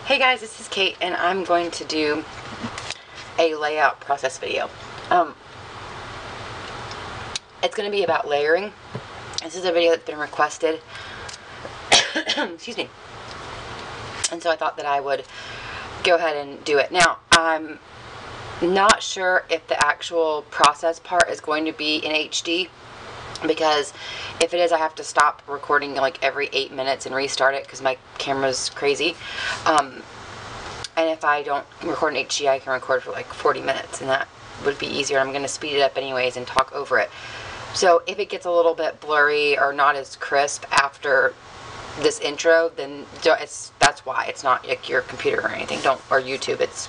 Hey guys, this is Kate and I'm going to do a layout process video. It's going to be about layering. This is a video that's been requested. Excuse me. And so I thought that I would go ahead and do it. Now, I'm not sure if the actual process part is going to be in HD, because if it is, I have to stop recording like every 8 minutes and restart it because my camera's crazy. And if I don't record in HD, I can record for like 40 minutes, and that would be easier. I'm going to speed it up anyways and talk over it. So if it gets a little bit blurry or not as crisp after this intro, then that's why. It's not like your computer or anything, or YouTube. It's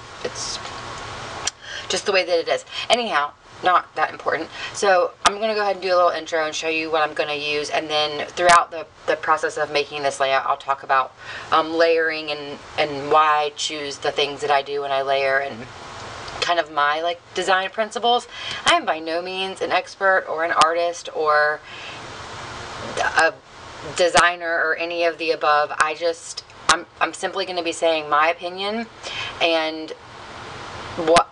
just the way that it is. Anyhow, not that important. So I'm going to go ahead and do a little intro and show you what I'm going to use, and then throughout the process of making this layout, I'll talk about layering and why I choose the things that I do when I layer, and kind of my like design principles. I am by no means an expert or an artist or a designer or any of the above. I'm simply going to be saying my opinion and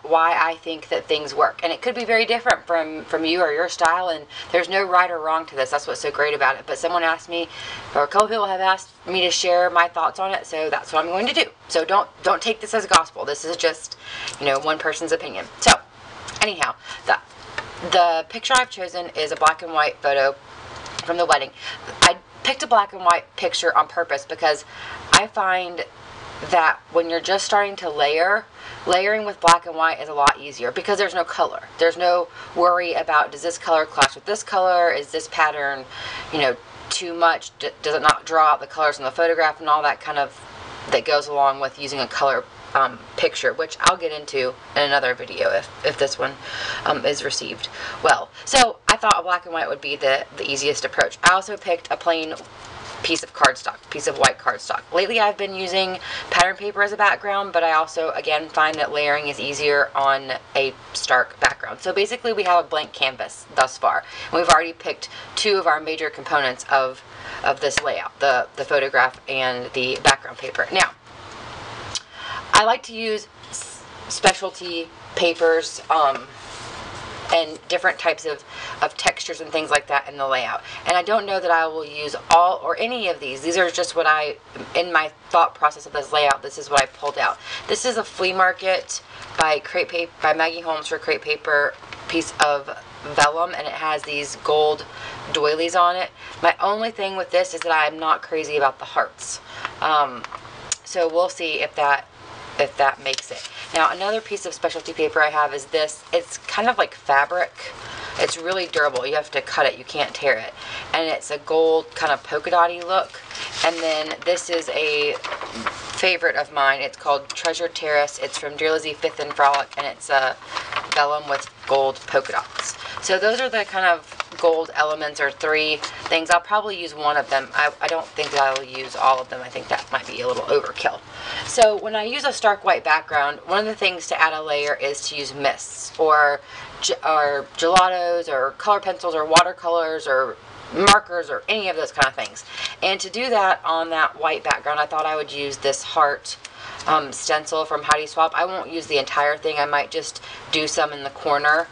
why I think that things work, and it could be very different from you or your style, and there's no right or wrong to this. That's what's so great about it. But someone asked me, or a couple people have asked me to share my thoughts on it, so that's what I'm going to do. So don't take this as gospel. This is just, one person's opinion. So anyhow, the picture I've chosen is a black and white photo from the wedding. I picked a black and white picture on purpose because I find that when you're just starting to layering with black and white is a lot easier because there's no color. There's no worry about, does this color clash with this color? Is this pattern, too much? Does it not draw out the colors in the photograph and all that kind of that goes along with using a color picture, which I'll get into in another video if this one is received well. So I thought a black and white would be the easiest approach. I also picked a plain piece of white cardstock. Lately I've been using pattern paper as a background, but I also again find that layering is easier on a stark background. So basically we have a blank canvas thus far, and we've already picked two of our major components of this layout, the photograph and the background paper. Now, I like to use specialty papers and different types of textures and things like that in the layout. And I don't know that I will use all or any of these. These are just what in my thought process of this layout, this is what I pulled out. This is a flea market by Maggie Holmes for crepe paper piece of vellum, and it has these gold doilies on it. My only thing with this is that I'm not crazy about the hearts. So we'll see if that makes it. Now, another piece of specialty paper I have is this. It's kind of like fabric. It's really durable. You have to cut it. You can't tear it. And it's a gold kind of polka dotty look. And then this is a favorite of mine. It's called Treasure Terrace. It's from Dear Lizzie Fifth and Frolic, and it's a vellum with gold polka dots. So those are the kind of gold elements, or three things. I'll probably use one of them. I don't think that I'll use all of them. I think that might be a little overkill. So when I use a stark white background, one of the things to add a layer is to use mists or gelatos or color pencils or watercolors or markers or any of those kind of things. And to do that on that white background, I thought I would use this heart stencil from Heidi Swapp. I won't use the entire thing. I might just do some in the corner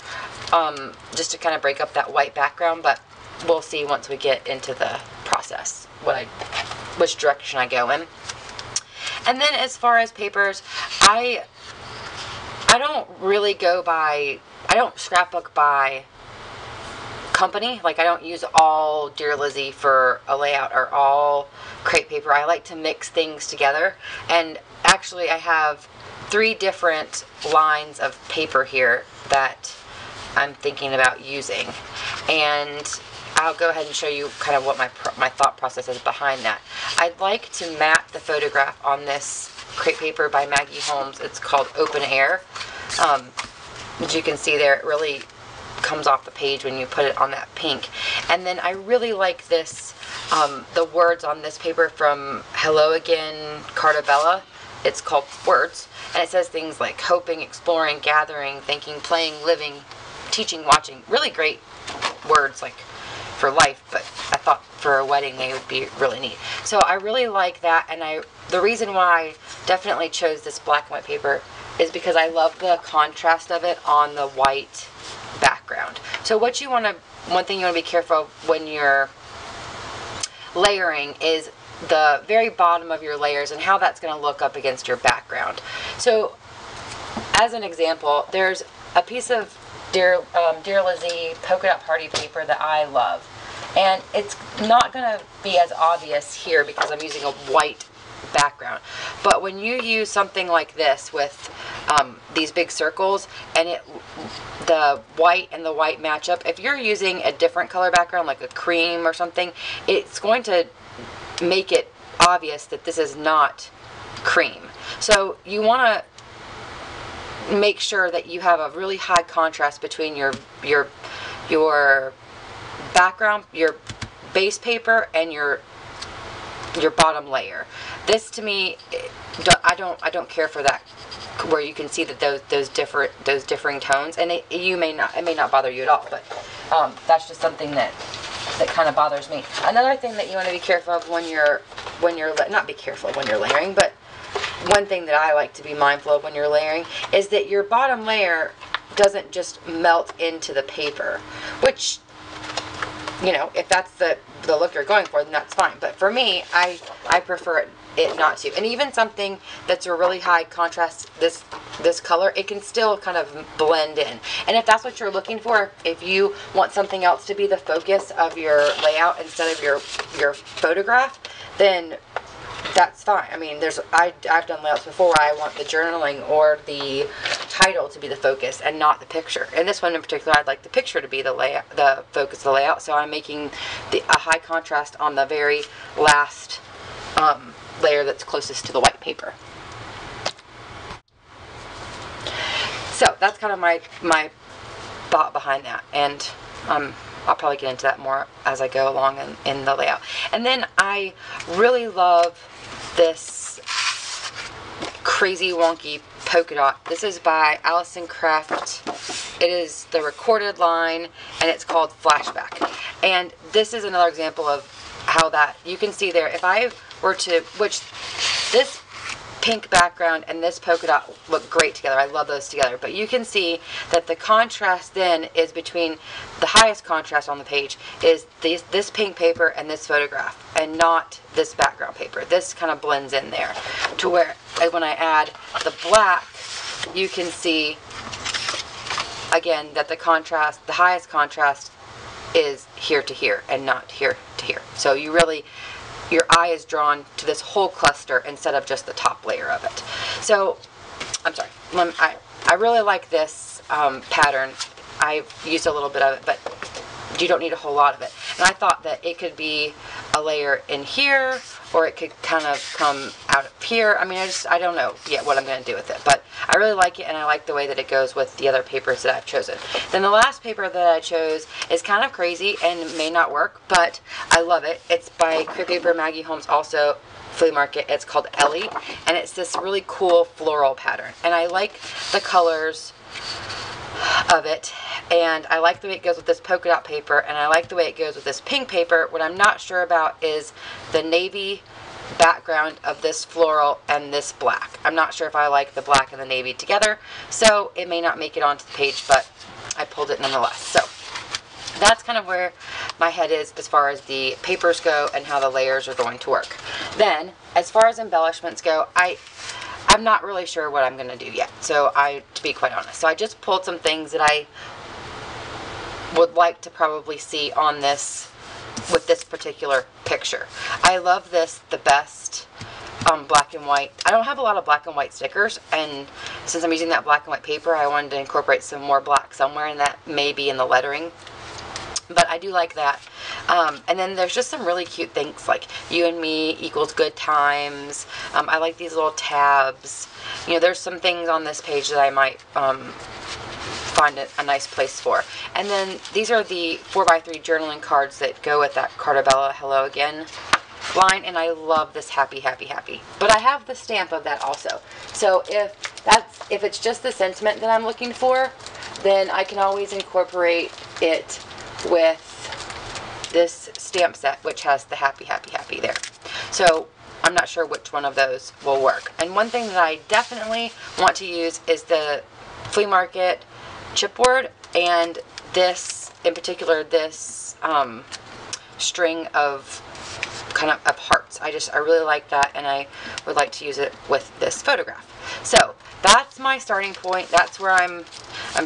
just to kind of break up that white background, but we'll see once we get into the process which direction I go in. And then as far as papers, I don't really I don't scrapbook by company. Like, I don't use all Dear Lizzie for a layout or all crepe paper. I like to mix things together, and actually I have 3 different lines of paper here that I'm thinking about using, and I'll go ahead and show you kind of what my thought process is behind that. I'd like to map the photograph on this crepe paper by Maggie Holmes. It's called Open Air. As you can see there, it really comes off the page when you put it on that pink. And then I really like this, the words on this paper from Hello Again, Cartabella. It's called Words, and it says things like hoping, exploring, gathering, thinking, playing, living, teaching, watching. Really great words, like for life, but at thought for a wedding they would be really neat. So I really like that, and the reason why I definitely chose this black and white paper is because I love the contrast of it on the white background. So one thing you want to be careful of when you're layering is the very bottom of your layers and how that's going to look up against your background. So as an example, there's a piece of Dear Lizzie polka dot party paper that I love, and it's not going to be as obvious here because I'm using a white background, but when you use something like this with these big circles and the white and the white match up, if you're using a different color background like a cream or something, it's going to make it obvious that this is not cream. So you want to make sure that you have a really high contrast between your background, your base paper, and your bottom layer. This to me, I don't care for that, where you can see that those differing tones, and it may not bother you at all, but that's just something that kind of bothers me. Another thing that you want to be careful of when you're not be careful when you're layering, but one thing that I like to be mindful of when you're layering is that your bottom layer doesn't just melt into the paper, which, you know, if that's the look you're going for, then that's fine. But for me, I prefer it not to. And even something that's a really high contrast, this color, it can still kind of blend in. And if that's what you're looking for, if you want something else to be the focus of your layout instead of your photograph, then that's fine. I mean, I've done layouts before where I want the journaling or the title to be the focus and not the picture. And this one in particular, I'd like the picture to be the focus of the layout. So I'm making a high contrast on the very last layer that's closest to the white paper. So that's kind of my thought behind that, and I'll probably get into that more as I go along in the layout. And then I really love this crazy wonky polka dot. This is by Allison Craft. It is the recorded line, and it's called Flashback. And this is another example of how that, you can see there, if I were to, which this pink background and this polka dot look great together. I love those together. But you can see that the contrast then is between the highest contrast on the page is this pink paper and this photograph, and not this background paper. This kind of blends in there to where when I add the black, you can see again that the contrast, the highest contrast is here to here and not here to here. So you really, your eye is drawn to this whole cluster instead of just the top layer of it. So, I'm sorry, I really like this pattern. I've used a little bit of it, but you don't need a whole lot of it. And I thought that it could be a layer in here, or it could kind of come out of here. I mean, I don't know yet what I'm going to do with it, but I really like it, and I like the way that it goes with the other papers that I've chosen. Then the last paper that I chose is kind of crazy and may not work, but I love it. It's by Crate Paper Maggie Holmes, also flea market. It's called Ellie, and it's this really cool floral pattern, and I like the colors of it, and I like the way it goes with this polka dot paper, and I like the way it goes with this pink paper. What I'm not sure about is the navy background of this floral and this black. I'm not sure if I like the black and the navy together, so it may not make it onto the page, but I pulled it nonetheless. So that's kind of where my head is as far as the papers go and how the layers are going to work. Then, as far as embellishments go, I'm not really sure what I'm going to do yet, to be quite honest. So I just pulled some things that I would like to probably see on this, with this particular picture. I love this the best black and white. I don't have a lot of black and white stickers, and since I'm using that black and white paper, I wanted to incorporate some more black somewhere, and that may be in the lettering. But I do like that. And then there's just some really cute things like you and me equals good times. I like these little tabs. You know, there's some things on this page that I might find a nice place for. And then these are the 4x3 journaling cards that go with that Cartabella Hello Again line, and I love this happy, happy, happy. But I have the stamp of that also. So if it's just the sentiment that I'm looking for, then I can always incorporate it with this stamp set, which has the happy, happy, happy there. So I'm not sure which one of those will work. And one thing that I definitely want to use is the flea market chipboard, and this, in particular, this string of kind of hearts. I really like that, and I would like to use it with this photograph. So that's my starting point. That's where I'm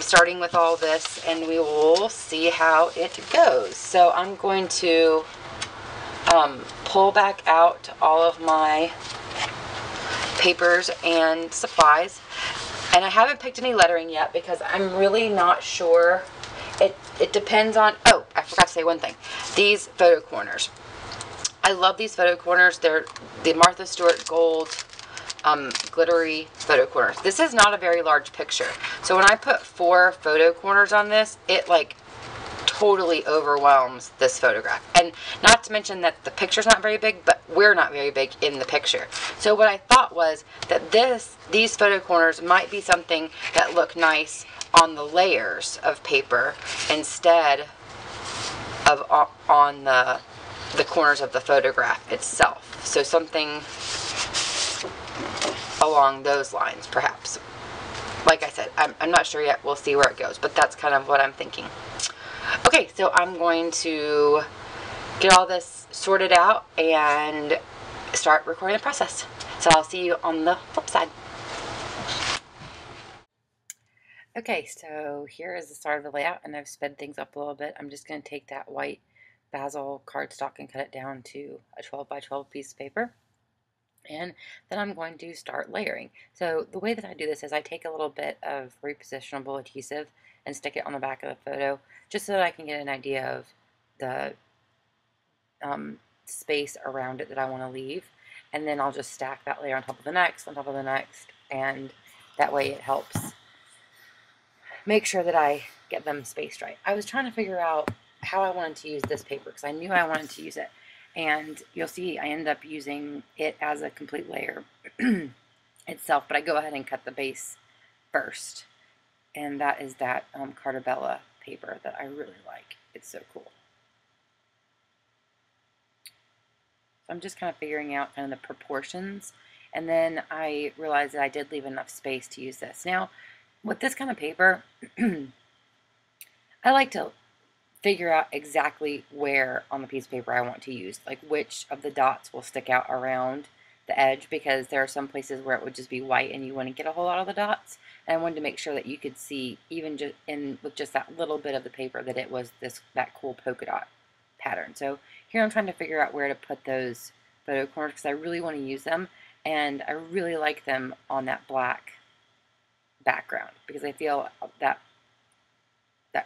starting with all this, and we will see how it goes. So I'm going to pull back out all of my papers and supplies, and I haven't picked any lettering yet because I'm really not sure. It depends on, oh, I forgot to say one thing. These photo corners. I love these photo corners. They're the Martha Stewart Gold glittery photo corners. This is not a very large picture. So when I put 4 photo corners on this, it like totally overwhelms this photograph. And not to mention that the picture's not very big, but we're not very big in the picture. So what I thought was that these photo corners might be something that look nice on the layers of paper instead of on the corners of the photograph itself. So something along those lines, perhaps. Like I said, I'm not sure yet. We'll see where it goes, but that's kind of what I'm thinking. Okay, so I'm going to get all this sorted out and start recording the process. So I'll see you on the flip side. Okay, so here is the start of the layout, and I've sped things up a little bit. I'm just going to take that white basil cardstock and cut it down to a 12 by 12 piece of paper. And then I'm going to start layering. So the way that I do this is I take a little bit of repositionable adhesive and stick it on the back of the photo, just so that I can get an idea of the space around it that I want to leave. And then I'll just stack that layer on top of the next, on top of the next, and that way it helps make sure that I get them spaced right. I was trying to figure out how I wanted to use this paper because I knew I wanted to use it. And you'll see I end up using it as a complete layer itself, but I go ahead and cut the base first. And that is that Carta Bella paper that I really like. It's so cool. So I'm just kind of figuring out kind of the proportions. And then I realized that I did leave enough space to use this. Now, with this kind of paper, I like to figure out exactly where on the piece of paper I want to use, like which of the dots will stick out around the edge, because there are some places where it would just be white and you wouldn't get a whole lot of the dots. And I wanted to make sure that you could see, even just with just that little bit of the paper, that it was that cool polka dot pattern. So here I'm trying to figure out where to put those photo corners because I really want to use them, and I really like them on that black background because I feel that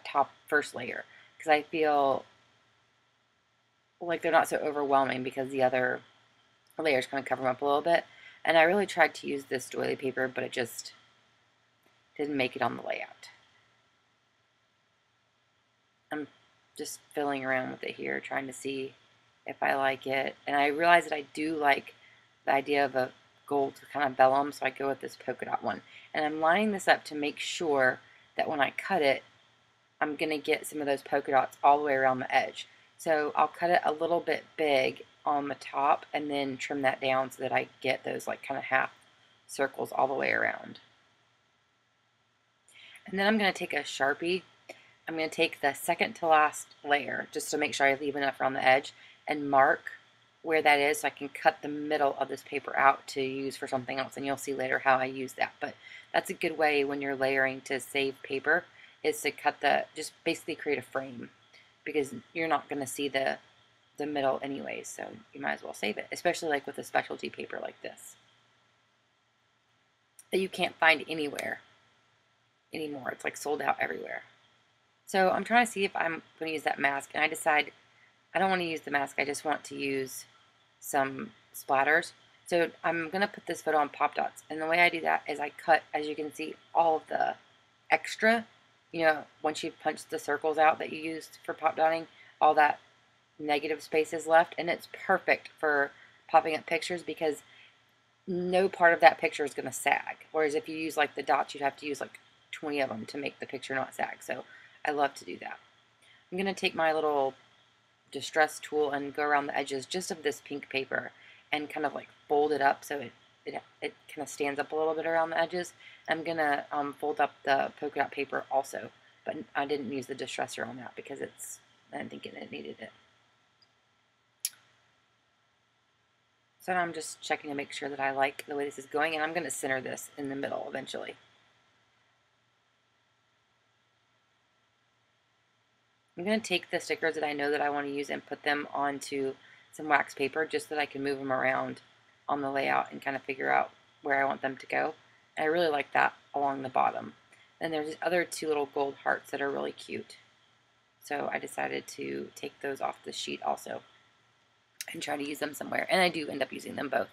top first layer, because I feel like they're not so overwhelming because the other layers kind of cover them up a little bit. And I really tried to use this doily paper, but it just didn't make it on the layout. I'm just fiddling around with it here, trying to see if I like it. And I realize that I do like the idea of a gold kind of vellum, so I go with this polka dot one. And I'm lining this up to make sure that when I cut it, I'm going to get some of those polka dots all the way around the edge. So I'll cut it a little bit big on the top and then trim that down so that I get those like kind of half circles all the way around. And then I'm going to take a Sharpie. I'm going to take the second to last layer just to make sure I leave enough around the edge and mark where that is so I can cut the middle of this paper out to use for something else, and you'll see later how I use that. But that's a good way when you're layering to save paper, is to cut just basically create a frame, because you're not going to see the middle anyways, so you might as well save it, especially like with a specialty paper like this that you can't find anywhere anymore. It's like sold out everywhere. So I'm trying to see if I'm going to use that mask, and I decide I don't want to use the mask, I just want to use some splatters. So I'm going to put this photo on pop dots, and the way I do that is I cut, as you can see, all of the extra, once you've punched the circles out that you used for pop dotting, all that negative space is left, and it's perfect for popping up pictures because no part of that picture is going to sag. Whereas if you use like the dots, you'd have to use like 20 of them to make the picture not sag. So I love to do that. I'm going to take my little distress tool and go around the edges just of this pink paper and kind of like fold it up so it kind of stands up a little bit around the edges. I'm gonna fold up the polka dot paper also, but I didn't use the distresser on that because I didn't think it needed it. So now I'm just checking to make sure that I like the way this is going, and I'm going to center this in the middle eventually. I'm going to take the stickers that I know that I want to use and put them onto some wax paper just so that I can move them around on the layout and kind of figure out where I want them to go. And I really like that along the bottom. And there's these other two little gold hearts that are really cute. So I decided to take those off the sheet also and try to use them somewhere. And I do end up using them both.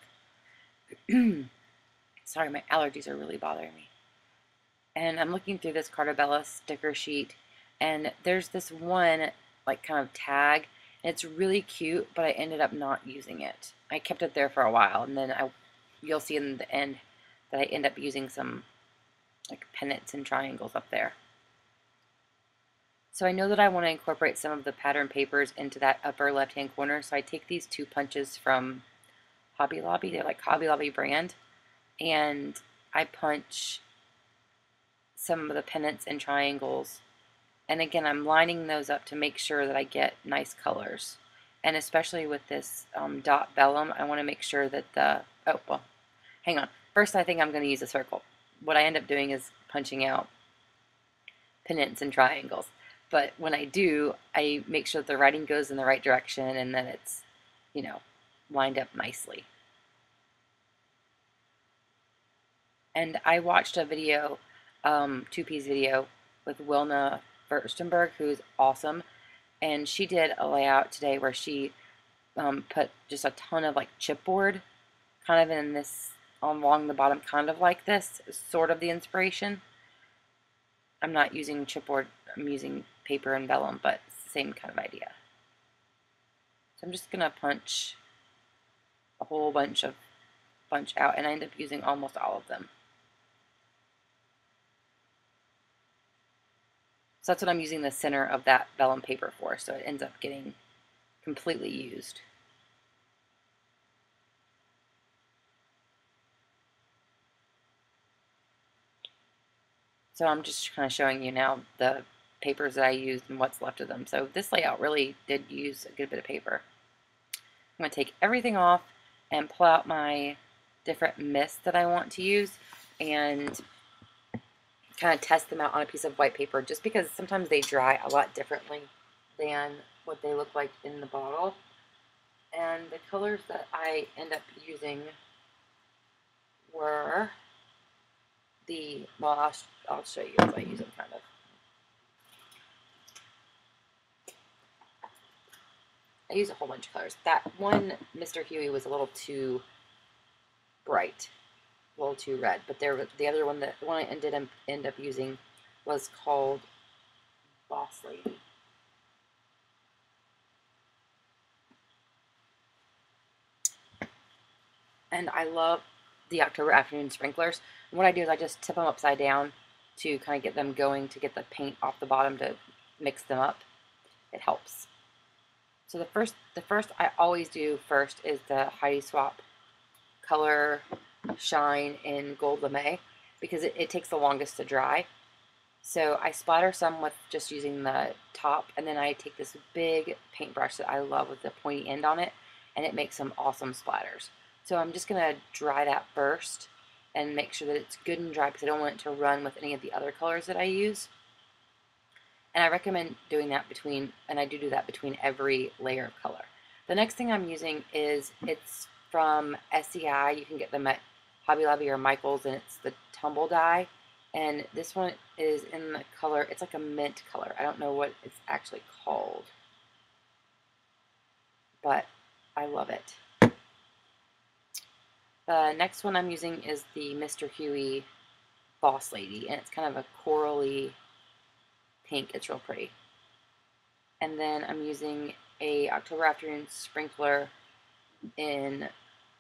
Sorry, my allergies are really bothering me. And I'm looking through this Cartabella sticker sheet, and there's this one like kind of tag, and it's really cute, but I ended up not using it. I kept it there for a while, and then you'll see in the end that I end up using some like pennants and triangles up there. So I know that I want to incorporate some of the pattern papers into that upper left-hand corner, so I take these two punches from Hobby Lobby. They're like Hobby Lobby brand, and I punch some of the pennants and triangles. And again, I'm lining those up to make sure that I get nice colors. And especially with this dot vellum, I want to make sure that oh, well, hang on. First, I think I'm going to use a circle. What I end up doing is punching out pennants and triangles. But when I do, I make sure that the writing goes in the right direction and that it's, you know, lined up nicely. And I watched a video, 2P's video with Wilna Furstenberg, who's awesome. And she did a layout today where she put just a ton of like chipboard kind of in this, along the bottom, kind of like this, sort of the inspiration. I'm not using chipboard, I'm using paper and vellum, but it's the same kind of idea. So I'm just going to punch a whole bunch out, and I end up using almost all of them. So that's what I'm using the center of that vellum paper for, so it ends up getting completely used. So I'm just kind of showing you now the papers that I used and what's left of them. So this layout really did use a good bit of paper. I'm going to take everything off and pull out my different mists that I want to use and kind of test them out on a piece of white paper, just because sometimes they dry a lot differently than what they look like in the bottle. And the colors that I end up using were well, I'll show you as I use them kind of. I use a whole bunch of colors. That one, Mr. Huey, was a little too bright, a little too red. But the other one, the one I end up using, was called Boss Lady. And I love the October Afternoon sprinklers. And what I do is I just tip them upside down to kind of get them going, to get the paint off the bottom, to mix them up. It helps. So the first I always do first is the Heidi Swap Color Shine in Gold Lame, because it takes the longest to dry. So I splatter some with just using the top, and then I take this big paintbrush that I love with the pointy end on it, and it makes some awesome splatters. So I'm just going to dry that first and make sure that it's good and dry, because I don't want it to run with any of the other colors that I use. And I recommend doing that and I do that between every layer of color. The next thing I'm using it's from SEI. You can get them at Hobby Lobby or Michael's, and it's the Tumble Dye. And this one is in the color, it's like a mint color. I don't know what it's actually called, but I love it. The next one I'm using is the Mr. Huey Boss Lady, and it's kind of a corally pink. It's real pretty. And then I'm using a October Afternoon sprinkler in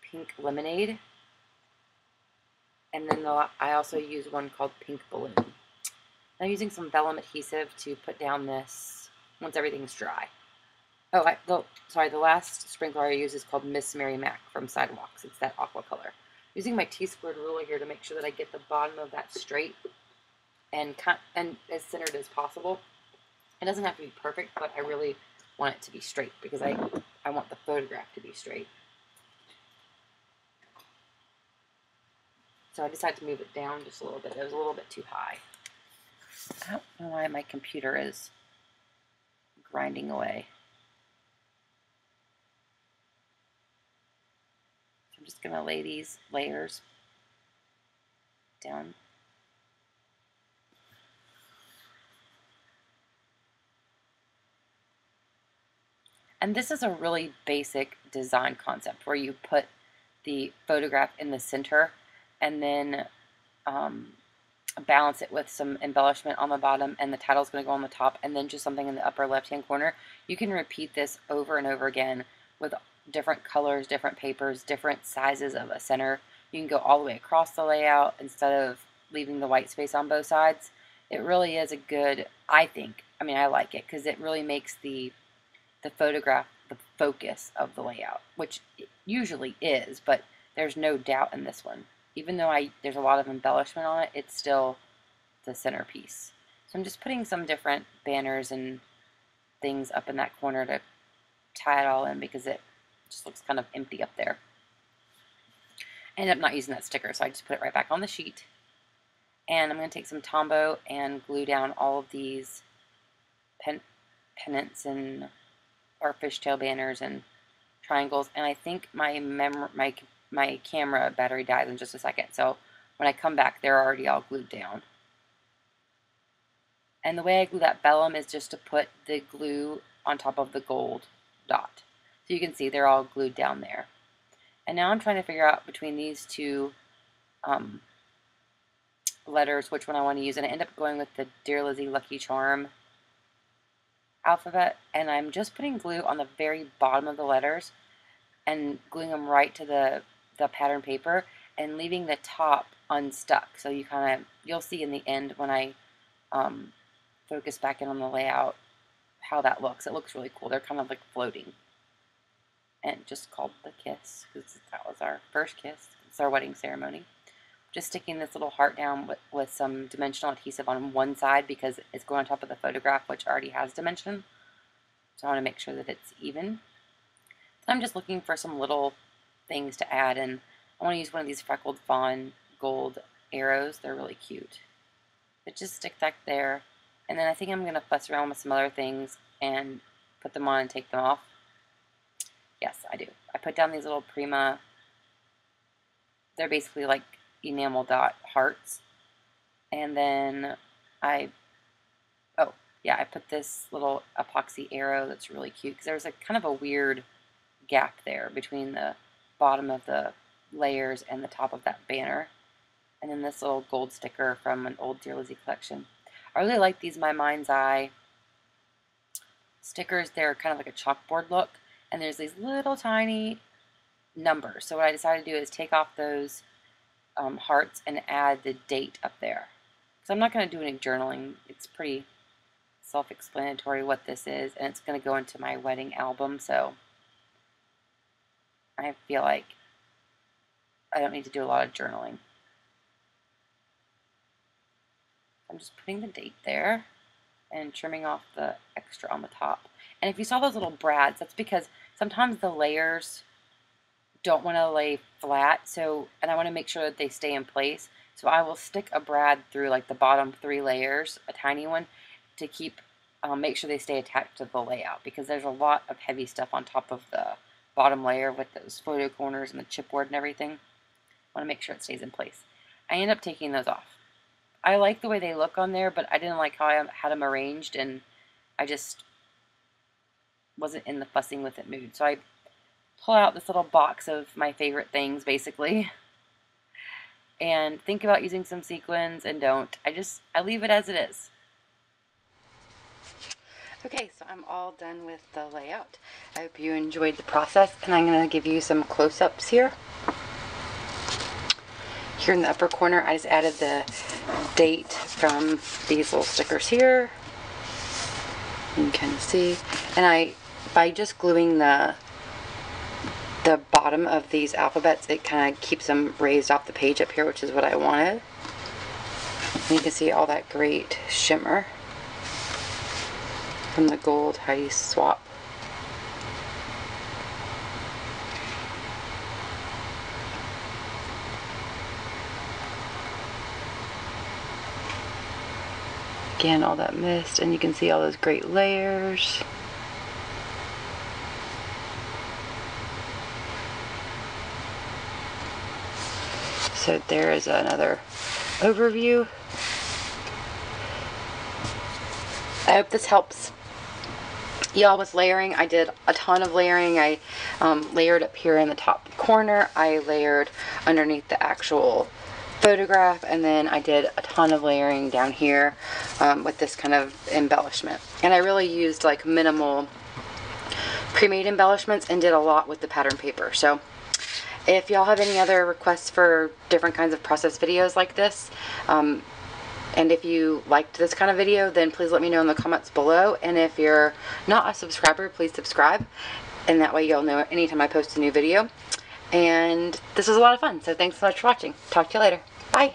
Pink Lemonade. And then I also use one called Pink Balloon. I'm using some vellum adhesive to put down this once everything's dry. Oh, sorry, the last sprinkler I use is called Miss Mary Mac from Sidewalks. It's that aqua color. Using my T-squared ruler here to make sure that I get the bottom of that straight and as centered as possible. It doesn't have to be perfect, but I really want it to be straight because I want the photograph to be straight. So I decided to move it down just a little bit. It was a little bit too high. I don't know why my computer is grinding away. So I'm just going to lay these layers down. And this is a really basic design concept where you put the photograph in the center and then balance it with some embellishment on the bottom, and the title's going to go on the top, and then just something in the upper left-hand corner. You can repeat this over and over again with different colors, different papers, different sizes of a center. You can go all the way across the layout instead of leaving the white space on both sides. It really is a good, I think, I mean, I like it because it really makes the photograph the focus of the layout, which it usually is, but there's no doubt in this one. Even though there's a lot of embellishment on it, it's still the centerpiece. So I'm just putting some different banners and things up in that corner to tie it all in because it just looks kind of empty up there. I ended up not using that sticker, so I just put it right back on the sheet. And I'm going to take some Tombow and glue down all of these pennants and or fishtail banners and triangles. And I think my camera battery dies in just a second, so when I come back they're already all glued down. And the way I glue that vellum is just to put the glue on top of the gold dot, so you can see they're all glued down there. And now I'm trying to figure out between these two letters which one I want to use, and I end up going with the Dear Lizzie Lucky Charm alphabet, and I'm just putting glue on the very bottom of the letters and gluing them right to the pattern paper and leaving the top unstuck. So you'll see in the end when I focus back in on the layout how that looks. It looks really cool. They're kind of like floating. And just called The Kiss because that was our first kiss. It's our wedding ceremony. Just sticking this little heart down with some dimensional adhesive on one side because it's going on top of the photograph, which already has dimension. So I want to make sure that it's even. So I'm just looking for some little things to add, and I want to use one of these freckled fawn gold arrows. They're really cute. But just stick that there, and then I think I'm going to fuss around with some other things and put them on and take them off. Yes, I do. I put down these little Prima, they're basically like enamel dot hearts, and then I put this little epoxy arrow that's really cute because there's a kind of a weird gap there between the bottom of the layers and the top of that banner. And then this little gold sticker from an old Dear Lizzie collection. I really like these My Mind's Eye stickers. They're kind of like a chalkboard look, and there's these little tiny numbers. So what I decided to do is take off those hearts and add the date up there. So I'm not going to do any journaling. It's pretty self-explanatory what this is, and it's going to go into my wedding album, so I feel like I don't need to do a lot of journaling. I'm just putting the date there and trimming off the extra on the top. And if you saw those little brads, that's because sometimes the layers don't want to lay flat, and I want to make sure that they stay in place. So I will stick a brad through like the bottom 3 layers, a tiny one, to make sure they stay attached to the layout, because there's a lot of heavy stuff on top of the bottom layer with those photo corners and the chipboard and everything. I want to make sure it stays in place. I end up taking those off. I like the way they look on there, but I didn't like how I had them arranged, and I just wasn't in the fussing with it mood. So I pull out this little box of my favorite things, basically, and think about using some sequins and don't. I leave it as it is. Okay, so I'm all done with the layout. I hope you enjoyed the process, and I'm going to give you some close-ups here. Here in the upper corner, I just added the date from these little stickers here. You can kind of see. And I by just gluing the bottom of these alphabets, it kind of keeps them raised off the page up here, which is what I wanted. And you can see all that great shimmer from the gold Heidi swap. Again, all that mist, and you can see all those great layers. So there is another overview. I hope this helps y'all with layering. I did a ton of layering. I layered up here in the top corner. I layered underneath the actual photograph, and then I did a ton of layering down here with this kind of embellishment. And I really used like minimal pre-made embellishments and did a lot with the pattern paper. So if y'all have any other requests for different kinds of process videos like this, and if you liked this kind of video, then please let me know in the comments below. And if you're not a subscriber, please subscribe, and that way you'll know anytime I post a new video. And this was a lot of fun, so thanks so much for watching. Talk to you later. Bye.